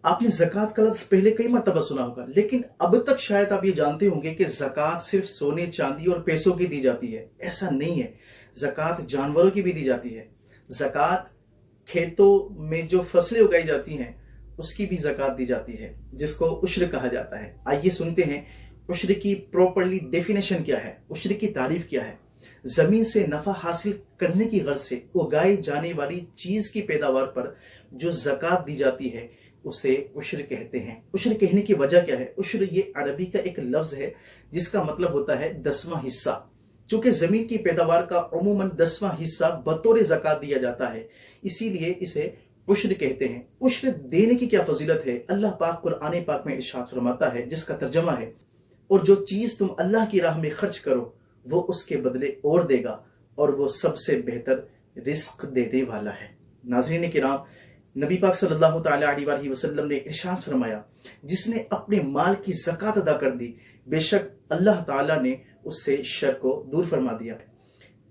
आपने ज़कात का लफ्ज़ पहले कई मरतबा सुना होगा, लेकिन अब तक शायद आप ये जानते होंगे कि ज़कात सिर्फ सोने, चांदी और पैसों की दी जाती है। ऐसा नहीं है। ज़कात जानवरों की भी दी जाती है। ज़कात खेतों में जो फसलें उगाई जाती हैं उसकी भी ज़कात दी जाती है, जिसको उश्र कहा जाता है। आइए सुनते हैं उश्र की प्रॉपरली डेफिनेशन क्या है, उश्र की तारीफ क्या है। जमीन से नफा हासिल करने की गर्ज से उगाई जाने वाली चीज की पैदावार पर जो ज़कात दी जाती है उसे उश्र कहते हैं। उश्र कहने की वजह क्या है? उश्र ये अरबी का एक लफ्ज है जिसका मतलब होता है 10वां हिस्सा। चूंकि जमीन की पैदावार का अमूमन 10वां हिस्सा बतौर ज़कात दिया जाता है, इसीलिए इसे उश्र कहते हैं। उश्र देने की क्या फजीलत है? अल्लाह पाक कुरान पाक में इरशाद फरमाता है, जिसका तर्जमा है, और जो चीज तुम अल्लाह की राह में खर्च करो वो उसके बदले और देगा और वो सबसे बेहतर रिस्क देने वाला है। नाज़रीन किराम, नबी पाक सल्लल्लाहु तआला अलैहि वसल्लम ने इरशाद फरमाया, जिसने अपने माल की ज़कात अदा कर दी, बेशक अल्लाह ताला ने उससे शर को दूर फरमा दिया।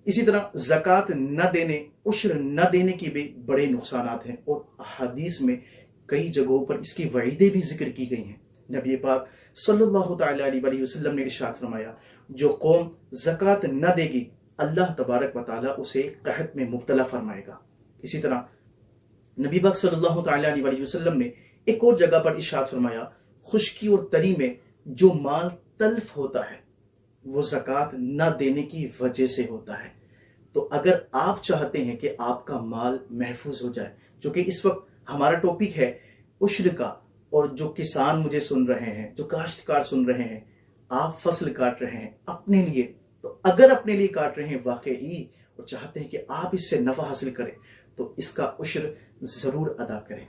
इसी तरह ज़कात न देने, उश्र न देने की भी बड़े नुकसानात हैं और हदीस में कई जगहों पर इसकी वईदें भी जिक्र की गई हैं। नबी पाक सल्लल्लाहु तआला अलैहि वसल्लम ने इरशाद फरमाया, जो कौम ज़कात न देगी अल्लाह तबारक व तआला उसे कहत में मुब्तला फरमाएगा। इसी तरह नबी पाक सल्लल्लाहु तआला अलैहि वसल्लम ने एक और जगह पर इरशाद फरमाया, खुश्की और तरी में जो माल तल्फ होता है वो ज़कात न देने की वजह से होता है। तो अगर आप चाहते हैं कि आपका माल महफूज हो जाए, क्योंकि इस वक्त हमारा टॉपिक है उश्र का, और जो किसान मुझे सुन रहे हैं, जो काश्तकार सुन रहे हैं, आप फसल काट रहे हैं अपने लिए, तो अगर अपने लिए काट रहे हैं वाकई और चाहते हैं कि आप इससे नफा हासिल करें, तो इसका उश्र जरूर अदा करें।